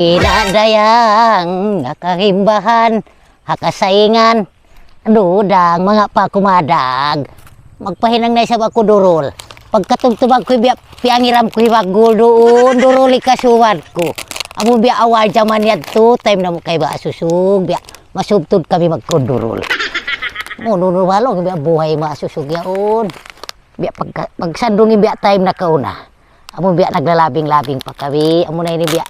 Inadayang nakahimbahan, hakasaingan, dudang mga pakumadag. Magpahinang na isa ako durol. Pagkatugtubag ko biya, piangiram ko hibagul doon, duruli kasuwad ko. Amo biya awal jaman yadto, time na mo kay ba asusug, biya masubtod kami magkudurol. Mununo balong biya buhay masusug yaon. Biya pagsandungi biya time na kauna. Amo biya naglalabing-labing pa kami, amo na ini biya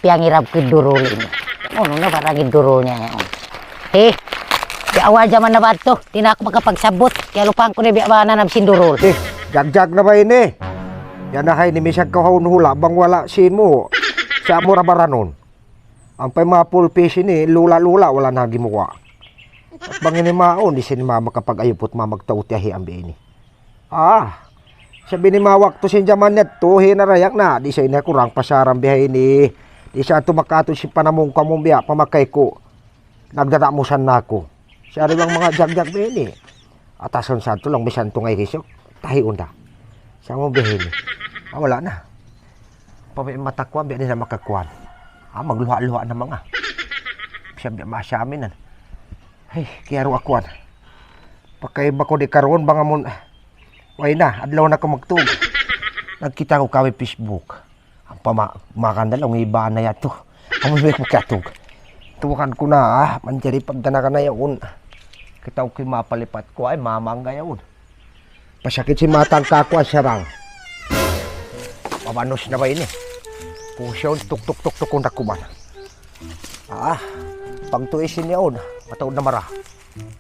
piangirap ke durul ini. Mununo parang durulnya yaon. Di awal zaman na ba ito, di na ako makapagsabot. Kaya lupang ko na biya ba na sindurol. Jag-jag na ba ini? Yan na hay ni misag kahon hula bang wala sin mo. Sa mo rabaranon. Ang pay mga pulpis ini, lula-lula wala na gimuwa. At bang ini maon, di sin makapag-ayupot mamagtautiyahi ang ini. Sabi ni mawak to sin jaman net to, hinarayak na. Di sa ina kurang pasarang bihay ini. Di sa ito makato si panamong kamong biya, pamakay ko. Nagdadamusan na ako. Siya rin ang mga jag-jag ba ini. Atason sa ito lang, bisan ito ngay kisok. Tahi unda. Siya mo bihin. Wala na. Pamay matakwan, biya nila makakwan. Magluha-luha na mga. Siya biya masyamin. Ay, kaya ro akwan. Pakaiba ko di karoon, banga mo. Way na, adlaw na ko magtug. Nagkita ko kaway Facebook. Ang pamakandal, ang iba na yato. Ang may magkatug. Tuwakan ko na, manjari pagdana ka na yaon. Kita ko mapalipat ko ay mamangga yaon. Pasakit si matang kakwa sarang. Pabanos na ba ini? Kung siya tuk-tuk-tuk-tuk kung nakuman. Pag tuisin yaon, mataon na mara.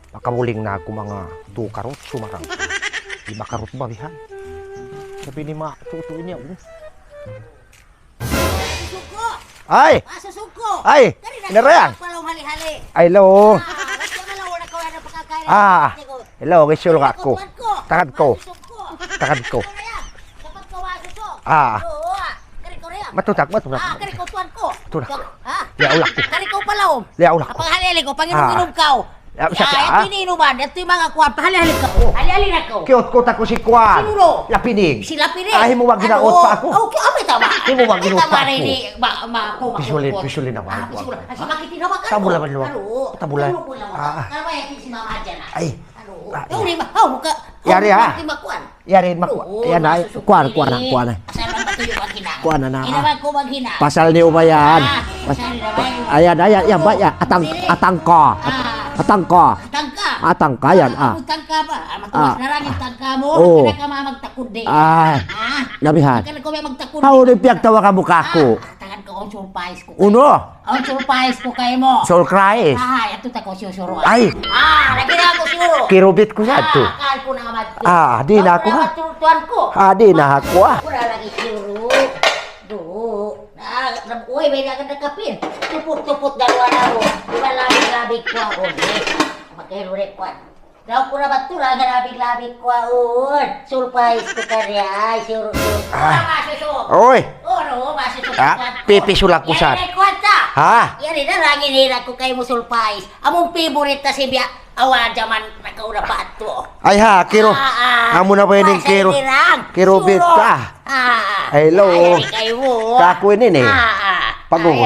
Makamuling na ako mga tukarot, sumarang. Di makarot ba, bihan? Sabi ni ma, tutuin yaon. Ay! Masusuko! Ay! Inarayan! Ay, hello! Hello, kisul ka ako. Takad ko. Takad ko. Matutak. Tutak. Liaulak ko. Liaulak ko. Panghalili ko, panginom-inom ka. Ito ininuman, ito yung mga kuwan, pahali-hali ka. Hali-hali na ko. Kiyot-kot ako si Kwan. Sinuro? Lapinig. Si Lapinig? Ay, mo wag ginaot pa ako. Okay, tama. Hindi mo wag ginaot pa ako. Pisulin na ba? Kasi makitinawa ka. Tabula ba niyo? Tabula. Ano ba yung si mama dyan? Ay. Yari ha? Yari, yan ay. Kwan. Kuan na. Inaman ko maghina. Pasal ni Ubayan. Ayan, ba? Atangka yan. Tangka ba? Matuwas na lang yung tangka mo. Kaya ka magtakod din. Nabihan. Kaya ka magtakod. How rin piyagtawa ka mukha ko? Tangan ko ang surprise ko. Uno? Ang surprise ko kayo mo. Surprise? Ito tako susuruan. Ay! Nakita ko siguro. Kirubit ko sa ito. Akal ko na nga Di na ako ha. Tuan ko. Di na ako ha. Wala lagi siguro. Uy, may nakapin. Tupot-tupot dalawa na ako. Diba labig-labig ko ako. Magkahilurik ko. Daw ko na ba ito? Labig-labig ko ako. Surprise ko ka rin. Masusok. Oy! Masusok. Pipisulak ko sa. Yan kwanta. Yan na lang inira ko kayo mo surprise. Among favorite na si Bia. Awa, jaman nakauna pa ito. Ay ha, Kiro. Amo na ba yun yung Kiro? Kirubit ka. Hello. Kako ini nih. Pagungod.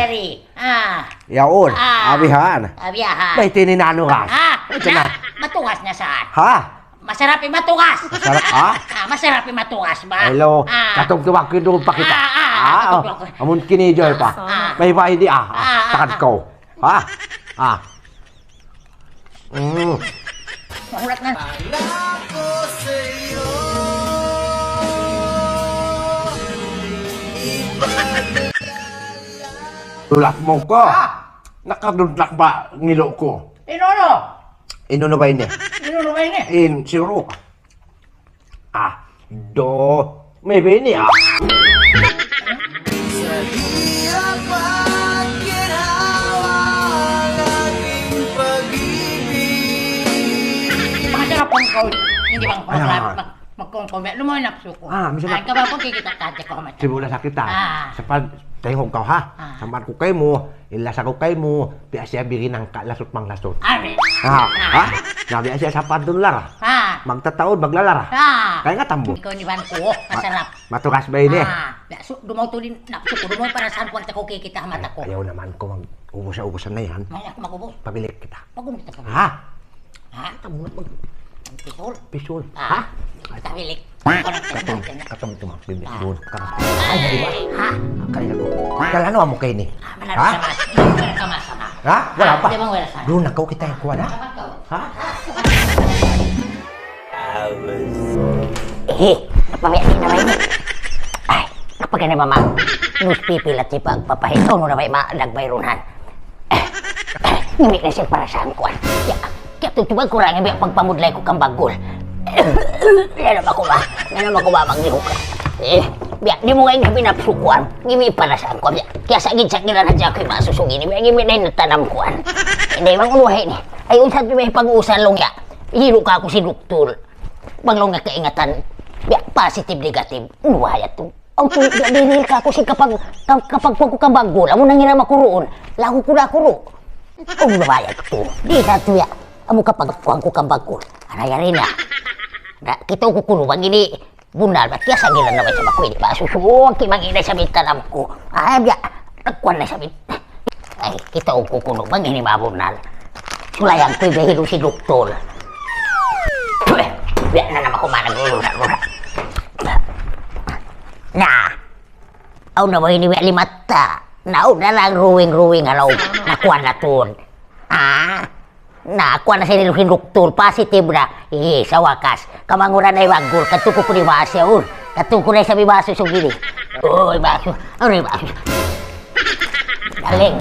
Yaon. Abihan. May tininano ka. Matugas na saan? Masarap yung matugas. Masarap, Masarap yung matugas ba? Hello. Katong-tuwag ko doon pa kita. Amun kinijoy pa. May ba hindi takad ko. Mahulat na. Tulak mo ko. Nakadudlak ba ngilo ko? Inono ba ini? Siguro. May ba ini Hindi bang magkongkong. Lumoy na po ko. Misalnya. Ka ba kung kikita-kata ko? Simula sakit Tingog ka ha. Ah. Saman ko kay mo, ilas ako kay mo, biya siya birinang kalasot mang lasot. Ari. Ha? Nabi siya sa $4. Ha. Magtataon, maglalara. Ha. Kaya nga tambo. Ikaw ni ko, masarap. Matukas ba ini? Dumaw to din, napso ko, dumaw para saan ko ang tako kikita mata ko. Ayaw naman ko mag-ubos-ubusan na yan. May ako magubos. Pabilik kita. Pagumita ka. Ha? Ha? Tamo mag Pisol. pisul. Ha? Tabilik. Katong ito mga bibig doon. Ay, di ba? Ha? Kaya ko. Kalano mo kayo ni? Malapit sa mas. Malapit sa mas. Ha? Wala pa. Di bang wala sa? Doon ako kita yung kuha na. Ha? Napamiyaki na ba yun? Ay, kapag na mama, newspaper at si pagpapahito no na may nagbayronan. Ngimik na siya para sa angkuan. Kaya tutubag ko lang yung pagpamudlay ko kang bagol. Yan naman ko ba maglihok ka. Biya, di mo ngayon pinapsukuan. Ngimi para sa angkuan. Kaya sa gid-sakit na dyan ko yung masusugin. Biya, ngimi na yung natanam kuan. Hindi, bang uluhay ni. Ayun sa may pag-uusan long ya. Hilo ka ako si doktor. Banglong nga kaingatan. Biya, positive, negative. Unuhayat to. Ang tuwid biya, dinil ka ako si kapag ko kang bagol. Amo nang hiram ako roon. Lago ko na ako roon. Unuhayat to. Di sa tuya. Amo kapag ko kang bagol. Anayari na. Kita ko kulubang ini bunal. Ba't kaya sa gilan na may sa bakoy. Di ba? Susuwag kimang inay sa bintanam ko. Ay, biya. Nagkuhan na sa bintanam. Ay, kita ko kulubang ini mabunal. Sulayang ko'y behilo si doktor. Biya na naman kumanag-ulura. Na, aw na ba ini biya limata? Nao na lang ruwing alaw. Nakuha na ton. Nakuha na sa niluhin doktor. Positive na. Sa wakas. Kamanguran na ibagol. Katuko ko ni baso yun. Katuko na sa bibaso sa gili. Uy, baso. Ano yung baso? Daling.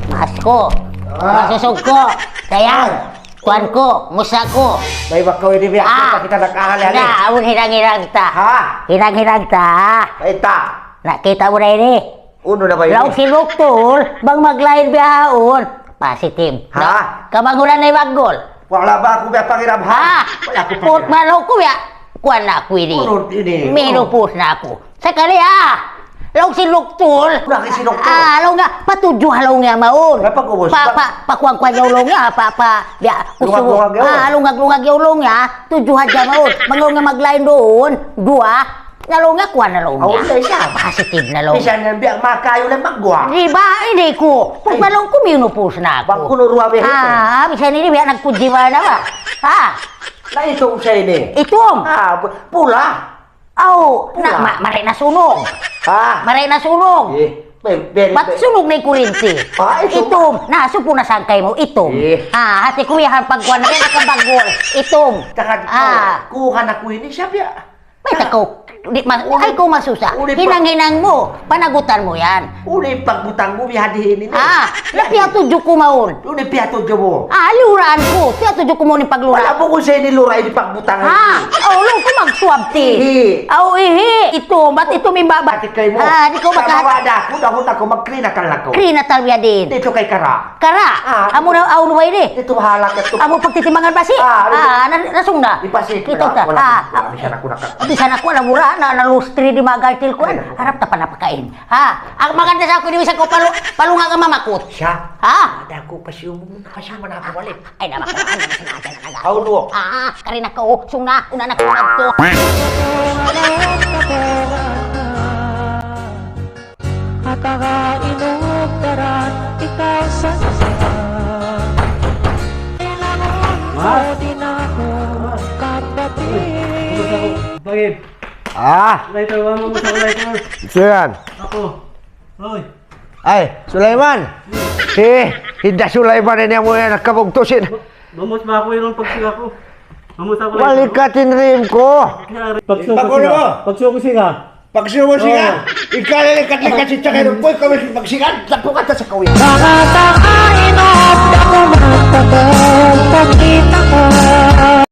Masko. Masusog ko. Sayang. Tuan ko. Musa ko. May bakaw ini biya. Kita nakahali-hali. Na, awon hirang-hirang ta. Ha? Hirang-hirang ta. Ita. Nakita mo na ini. Uno na ba yun? Laog si doktor. Bang maglain biyahaon. Positive. Ha? Kamanguran na ibagol. Wala ba ako biya pangiram ha? Wala ako Put malaw ko ya. Kuan na ako ini. Unod ini. Menopause na ako. Sakali laog si doktor. Wala si doktor. Laog nga. Patujo halaw nga maon. Napag-ubos. Pakuang-kuang yaw long nga. Biya. Lungag-lungag yaw. Lungag-lungag yaw long nga. Tujuhan dyan maon. Mangaw nga maglain doon. Dua. Nalaw nga kuan nalaw nga. Aw, siya. Positive na law. Bisa na biya makayo lang magwa. Di ba? Hindi ko. Pag malaw ko, menopause na ako. Bang kuno ruwa biya. Bisa nini biya nagpujiwa na ba? Ha? Na itong siya ini. Itom. Pula. Aw, Pula. maray na sunog. Ha? Maray na sunog. Ba't sunog na yung kurinti? Itom. Nasupo na sangkay mo. Itom. Hati kuyahan pagkuhan na rin nakabagol. Itom. Kuha na ko ini siya biya. May takaw. Ay ko masusa. Hinang-hinang mo. Panagutan mo yan. Uli pagbutang mo biya dihin ini. Napihatudyo ko maon. Uli piyato dyo mo. Luraan ko. Pihatudyo ko mo ni paglura. Wala mo kung siya niluray di pagbutang. Long ko mag-swab ti. Ihi. Ito. Ba't ito may baba? Ati kay mo. Di ko Kamawada ako. Dahon ako mag-klinical ako. Klinatal biya din. Dito kay Kara. Kara. Amo na awnuway di. Dito halak ito. Amo pagtitimangan ba si? Nasong na. Ipasik. Kita ta. Bisa na ko nakak. Bisa na ko namura na lustri di magaltil ko. Harap ta pa napakain. Ang maganda sa ako di bisa ko palunga ka mamakot. Siya. Ada ko pasyumo. Kasama na ako balik. Ay naman ko ano sa natin na naga. Auno. Kari na ko. Suna. Una na ko to. At inuog darat ikaw sa isa. Kailangan mo din ako kapatid. Bagib, later mo sa later. Siyan. Ako. Hoy. Ay, Sulaiman. Hindi Sulaiman ini mo yan nakabugtusin. Bamos ba ako yung pagsiga ko? Bamos ako Walikatin rin ko. Pagsuko siga. Pagsiyo mo siya. Ikalikat-likat si Tsaka Rumpoy. Kami pagsigan. Tapo ka sa kawiyan.